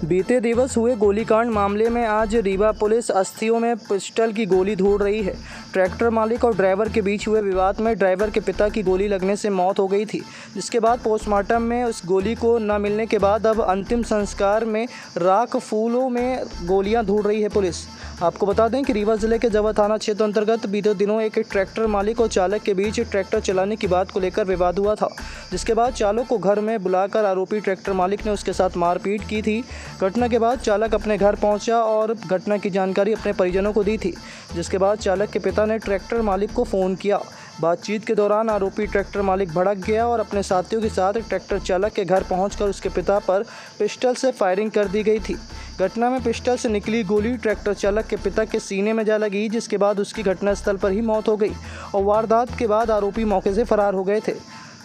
बीते दिवस हुए गोलीकांड मामले में आज रीवा पुलिस अस्थियों में पिस्टल की गोली ढूंढ रही है। ट्रैक्टर मालिक और ड्राइवर के बीच हुए विवाद में ड्राइवर के पिता की गोली लगने से मौत हो गई थी, जिसके बाद पोस्टमार्टम में उस गोली को न मिलने के बाद अब अंतिम संस्कार में राख फूलों में गोलियां ढूंढ रही है पुलिस। आपको बता दें कि रीवा जिले के जवा थाना क्षेत्र अंतर्गत बीते दिनों एक ट्रैक्टर मालिक और चालक के बीच ट्रैक्टर चलाने की बात को लेकर विवाद हुआ था, जिसके बाद चालक को घर में बुलाकर आरोपी ट्रैक्टर मालिक ने उसके साथ मारपीट की थी। घटना के बाद चालक अपने घर पहुंचा और घटना की जानकारी अपने परिजनों को दी थी, जिसके बाद चालक के पिता ने ट्रैक्टर मालिक को फ़ोन किया। बातचीत के दौरान आरोपी ट्रैक्टर मालिक भड़क गया और अपने साथियों के साथ ट्रैक्टर चालक के घर पहुंचकर उसके पिता पर पिस्टल से फायरिंग कर दी गई थी। घटना में पिस्टल से निकली गोली ट्रैक्टर चालक के पिता के सीने में जा लगी, जिसके बाद उसकी घटनास्थल पर ही मौत हो गई और वारदात के बाद आरोपी मौके से फरार हो गए थे।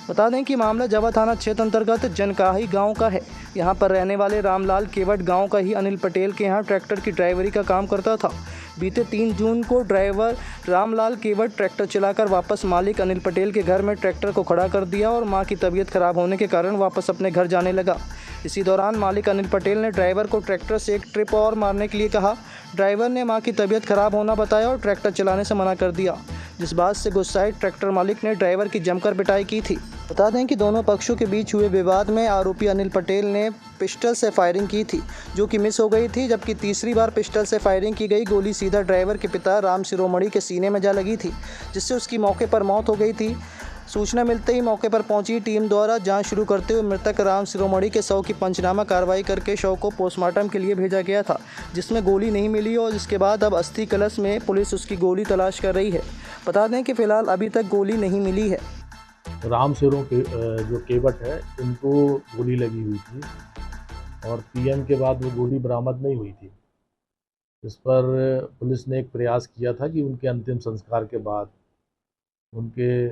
बता दें कि मामला जवा थाना क्षेत्र अंतर्गत जनकाही गांव का है। यहां पर रहने वाले रामलाल केवट गांव का ही अनिल पटेल के यहां ट्रैक्टर की ड्राइवरी का काम करता था। बीते 3 जून को ड्राइवर रामलाल केवट ट्रैक्टर चलाकर वापस मालिक अनिल पटेल के घर में ट्रैक्टर को खड़ा कर दिया और मां की तबीयत खराब होने के कारण वापस अपने घर जाने लगा। इसी दौरान मालिक अनिल पटेल ने ड्राइवर को ट्रैक्टर से एक ट्रिप और मारने के लिए कहा। ड्राइवर ने मां की तबीयत खराब होना बताया और ट्रैक्टर चलाने से मना कर दिया, जिस बात से गुस्साए ट्रैक्टर मालिक ने ड्राइवर की जमकर पिटाई की थी। बता दें कि दोनों पक्षों के बीच हुए विवाद में आरोपी अनिल पटेल ने पिस्टल से फायरिंग की थी, जो कि मिस हो गई थी, जबकि तीसरी बार पिस्टल से फायरिंग की गई गोली सीधा ड्राइवर के पिता राम शिरोमणि के सीने में जा लगी थी, जिससे उसकी मौके पर मौत हो गई थी। सूचना मिलते ही मौके पर पहुंची टीम द्वारा जांच शुरू करते हुए मृतक राम शिरोमणि के शव की पंचनामा कार्रवाई करके शव को पोस्टमार्टम के लिए भेजा गया था, जिसमें गोली नहीं मिली और जिसके बाद अब अस्थि कलश में पुलिस उसकी गोली तलाश कर रही है। बता दें कि फिलहाल अभी तक गोली नहीं मिली है। राम सिरों के जो केवट है, इनको गोली लगी हुई थी और पीएम के बाद वो गोली बरामद नहीं हुई थी। इस पर पुलिस ने एक प्रयास किया था कि उनके अंतिम संस्कार के बाद उनके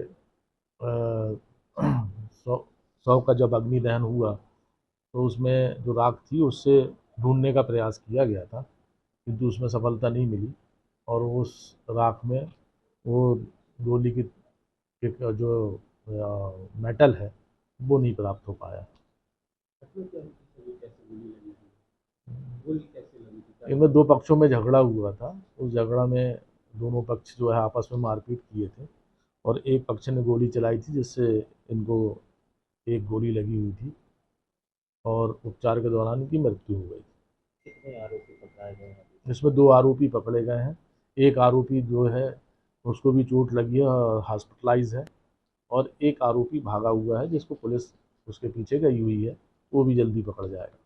शव का जब अग्नि दहन हुआ तो उसमें जो राख थी उससे ढूंढने का प्रयास किया गया था, किंतु उसमें सफलता नहीं मिली और उस राख में वो गोली की जो मेटल है वो नहीं प्राप्त हो पाया। इनमें 2 पक्षों में झगड़ा हुआ था। उस झगड़ा में दोनों पक्ष जो है आपस में मारपीट किए थे और एक पक्ष ने गोली चलाई थी, जिससे इनको एक गोली लगी हुई थी और उपचार के दौरान इनकी मृत्यु हो गई थी। कितने आरोपी पकड़ाए गए हैं? इसमें 2 आरोपी पकड़े गए हैं। एक आरोपी जो है उसको भी चोट लगी है और हॉस्पिटलाइज है और एक आरोपी भागा हुआ है, जिसको पुलिस उसके पीछे गई हुई है, वो भी जल्दी पकड़ जाएगा।